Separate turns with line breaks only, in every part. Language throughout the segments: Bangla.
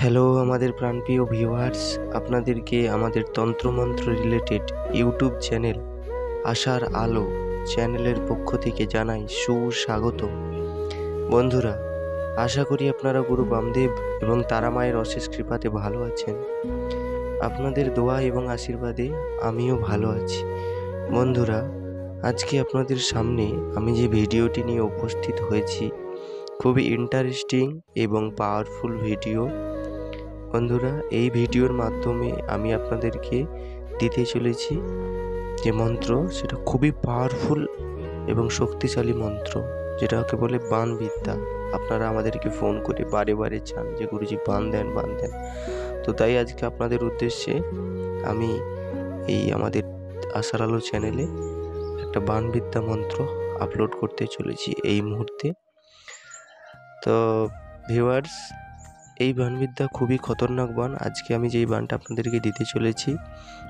হ্যালো আমাদের প্রাণপ্রিয় ভিউয়ার্স, আপনাদেরকে আমাদের তন্ত্রমন্ত্র রিলেটেড ইউটিউব চ্যানেল আশার আলো চ্যানেলের পক্ষ থেকে জানাই সুস্বাগত। বন্ধুরা, আশা করি আপনারা গুরু বামদেব এবং তারা মায়ের অশেষ কৃপাতে ভালো আছেন। আপনাদের দোয়া এবং আশীর্বাদে আমিও ভালো আছি। বন্ধুরা, আজকে আপনাদের সামনে আমি যে ভিডিওটি নিয়ে উপস্থিত হয়েছি, খুবই ইন্টারেস্টিং এবং পাওয়ারফুল ভিডিও। বন্ধুরা, এই ভিডিওর মাধ্যমে আমি আপনাদেরকে দিতে চলেছি যে মন্ত্র, সেটা খুবই পাওয়ারফুল এবং শক্তিশালী মন্ত্র, যেটাকে বলে বাণ বিদ্যা। আপনারা আমাদেরকে ফোন করে বারে বারে চান যে গুরুজি বাণ দেন, বাণ দেন। তো তাই আজকে আপনাদের উদ্দেশ্যে আমি এই আমাদের আশার আলো চ্যানেলে একটা বাণ বিদ্যা মন্ত্র আপলোড করতে চলেছি এই মুহূর্তে। তো ভিউয়ার্স, এই বাণবিদ্যা খুবই খতরনাক বাণ। আজকে আমি যেই বাণটা আপনাদেরকে দিতে চলেছি,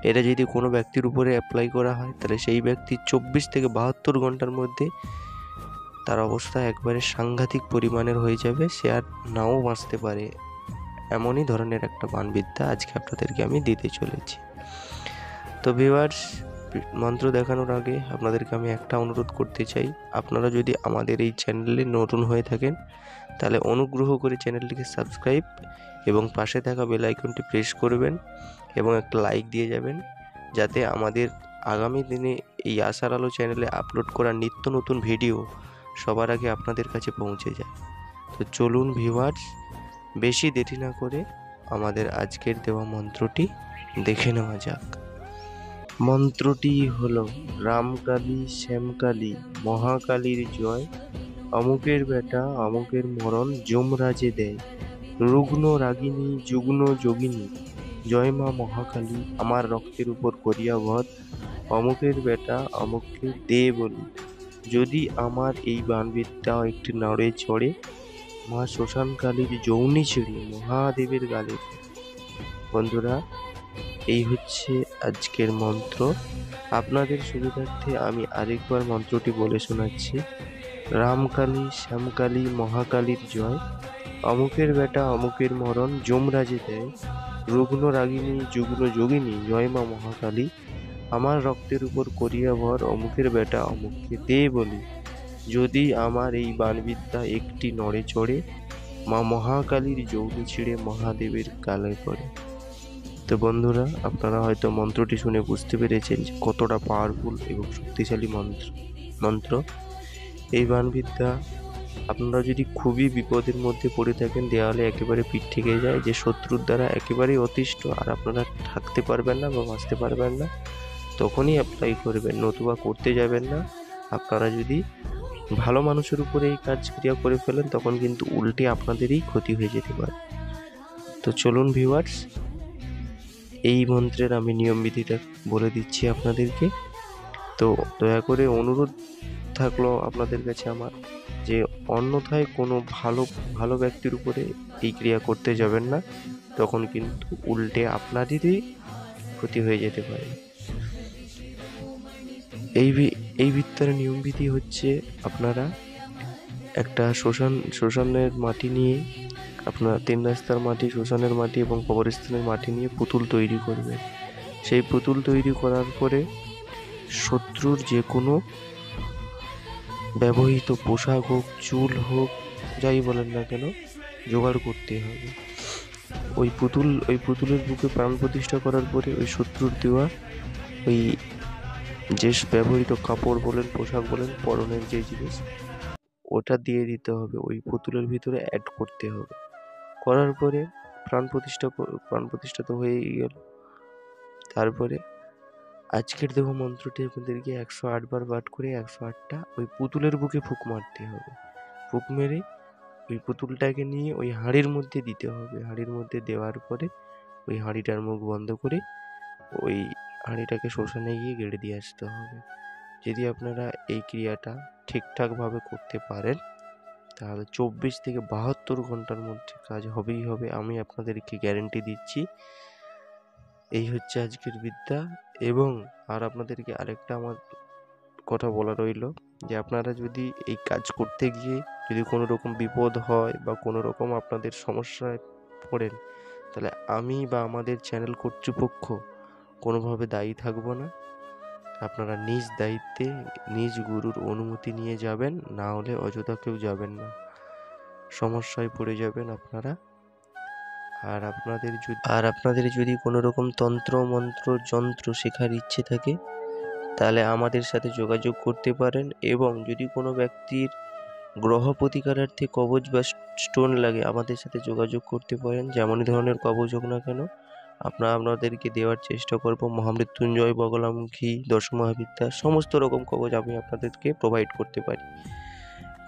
এটা যদি কোনো ব্যক্তির উপরে অ্যাপ্লাই করা হয়, তাহলে সেই ব্যক্তি 24 থেকে 72 ঘন্টার মধ্যে তার অবস্থা একবারে সাংঘাতিক পরিমাণের হয়ে যাবে, সে আর নাও বাঁচতে পারে। এমনই ধরনের একটা বাণবিদ্যা আজকে আপনাদেরকে আমি দিতে চলেছি। তো ভিউয়ার্স, মন্ত্র দেখানোর আগে আপনাদেরকে আমি একটা অনুরোধ করতে চাই, আপনারা যদি আমাদের এই চ্যানেলে নতুন হয়ে থাকেন, তাহলে অনুগ্রহ করে চ্যানেলটিকে সাবস্ক্রাইব এবং পাশে থাকা বেল আইকনটি প্রেস করবেন এবং একটা লাইক দিয়ে যাবেন, যাতে আমাদের আগামী দিনে এই আশার আলো চ্যানেলে আপলোড করা নিত্য নতুন ভিডিও সবার আগে আপনাদের কাছে পৌঁছে যায়। তো চলুন ভিউয়ার্স, বেশি দেরি না করে আমাদের আজকের দেওয়া মন্ত্রটি দেখে নেওয়া যাক। মন্ত্রটি হলো, রামকালী শ্যামকালী মহাকালীর জয়, অমুকের বেটা অমুকের মরণ যমরাজে দেয়, রুগ্ন রাগিনী যুগ্ন যোগিনী, জয় মা মহাকালী আমার রক্তের উপর করিয়া ভর, অমুকের বেটা অমুককে দে বলি, যদি আমার এই বাণবিদ্যা একটি নড়ে চড়ে, মা শ্মশানকালীর যৌনি ছিঁড়ে মহাদেবের গালে। বন্ধুরা, এই হচ্ছে আজকের মন্ত্র। আপনাদের সুবিধার্থে আমি আরেকবার মন্ত্রটি বলে শোনাচ্ছি। রামকালী শ্যামকালী মহাকালীর জয়, অমুকের বেটা অমুকের মরণ যমরাজে দেয়, রুগ্ন রাগিনী যুগ্ন যোগিনী, জয় মা মহাকালী আমার রক্তের উপর করিয়া ভর, অমুকের বেটা অমুককে দে বলি, যদি আমার এই বাণবিদ্যা একটি নড়ে চড়ে, মা মহাকালীর যৌনি ছিঁড়ে মহাদেবের গালে পড়ে। তো বন্ধুরা, আপনারা হয়তো মন্ত্রটি শুনে বুঝতে পেরেছেন যে কতটা পাওয়ারফুল এবং শক্তিশালী মন্ত্র। এই বাণবিদ্যা আপনারা যদি খুবই বিপদের মধ্যে পড়ে থাকেন, দেওয়ালে একেবারে পিঠ থেকে যায়, যে শত্রুর দ্বারা একেবারেই অতিষ্ঠ, আর আপনারা থাকতে পারবেন না বা বাঁচতে পারবেন না, তখনই অ্যাপ্লাই করবেন, নতুবা করতে যাবেন না। আপনারা যদি ভালো মানুষের উপরে এই কাজ ক্রিয়া করে ফেলেন, তখন কিন্তু উল্টে আপনাদেরই ক্ষতি হয়ে যেতে পারে। তো চলুন ভিউয়ার্স, এই মন্ত্রের আমি নিয়মবিধিটা বলে দিচ্ছি আপনাদেরকে। তো দয়া করে অনুরোধ থাকলো আপনাদের কাছে আমার, যে অন্যথায় কোনো ভালো ব্যক্তির উপরে এই ক্রিয়া করতে যাবেন না, তখন কিন্তু উল্টে আপনাদেরই ক্ষতি হয়ে যেতে পারে। এই বিদ্যার নিয়মবিধি হচ্ছে, আপনারা একটা শ্মশানের মাটি নিয়ে, আপনার 3 রাস্তার মাটি, শ্মশানের মাটি এবং কবরস্থানের মাটি নিয়ে পুতুল তৈরি করবেন। সেই পুতুল তৈরি করার পরে শত্রুর যে কোনো ব্যবহৃত পোশাক হোক, চুল হোক, যাই বলেন না কেন, জোগাড় করতে হবে। ওই পুতুলের বুকে প্রাণ প্রতিষ্ঠা করার পরে ওই শত্রুর দেওয়া ওই যে ব্যবহৃত কাপড় বলেন, পোশাক বলেন, পরনের যে জিনিস, ওটা দিয়ে দিতে হবে, ওই পুতুলের ভিতরে অ্যাড করতে হবে। করার পরে প্রাণ প্রতিষ্ঠা তো হয়েই গেল। তারপরে আজকের দেহ মন্ত্রটি আপনাদেরকে 108 বার পাঠ করে 108টা ওই পুতুলের বুকে ফুঁক মারতে হবে। ফুঁক মেরে ওই পুতুলটাকে নিয়ে ওই হাঁড়ির মধ্যে দিতে হবে। হাঁড়ির মধ্যে দেওয়ার পরে ওই হাঁড়িটার মুখ বন্ধ করে ওই হাঁড়িটাকে শ্মশানে গিয়ে গেড়ে দিয়ে আসতে হবে। যদি আপনারা এই ক্রিয়াটা ঠিকঠাকভাবে করতে পারেন, তাহলে 24 থেকে 72 ঘন্টার মধ্যে কাজ হবেই হবে, আমি আপনাদেরকে গ্যারেন্টি দিচ্ছি। এই হচ্ছে আজকের বিদ্যা। এবং আর আপনাদেরকে আরেকটা আমার কথা বলা রইল, যে আপনারা যদি এই কাজ করতে গিয়ে যদি কোনো রকম বিপদ হয় বা কোনো রকম আপনাদের সমস্যায় পড়েন, তাহলে আমি বা আমাদের চ্যানেল কর্তৃপক্ষ কোনোভাবে দায়ী থাকবো না। আপনারা নিজ দায়িত্বে নিজ গুরুর অনুমতি নিয়ে যাবেন, না হলে অযথা কেউ যাবেন না, সমস্যায় পড়ে যাবেন আপনারা। আর আপনাদের যদি কোনো রকম তন্ত্র মন্ত্র যন্ত্র শেখার ইচ্ছে থাকে তাহলে আমাদের সাথে যোগাযোগ করতে পারেন, এবং যদি কোনো ব্যক্তির গ্রহ প্রতিকারার্থে কবচ বা স্টোন লাগে আমাদের সাথে যোগাযোগ করতে পারেন। যেমনই ধরনের কবচ হোক না কেন আপনাদেরকে দেওয়ার চেষ্টা করব। মহামৃত্যুঞ্জয়, বগলামুখী, দশমহাবিদ্যা সমস্ত রকম কবচ আমি আপনাদেরকে প্রোভাইড করতে পারি।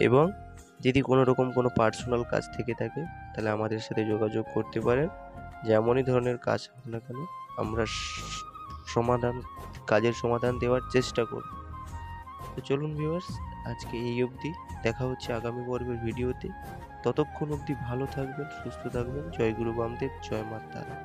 এবং যদি কোনো রকম কোনো পার্সোনাল কাজ থেকে থাকে তাহলে আমাদের সাথে যোগাযোগ করতে পারেন। যেমনই ধরনের কাজ হোক না কেন আমরা কাজের সমাধান দেওয়ার চেষ্টা করব। তো চলুন ভিউয়ার্স, আজকে এই অবধি। দেখা হচ্ছে আগামী পর্বের ভিডিওতে। ততক্ষণ অবধি ভালো থাকবেন, সুস্থ থাকবেন। জয় গুরু বামদেব, জয় মা তারা।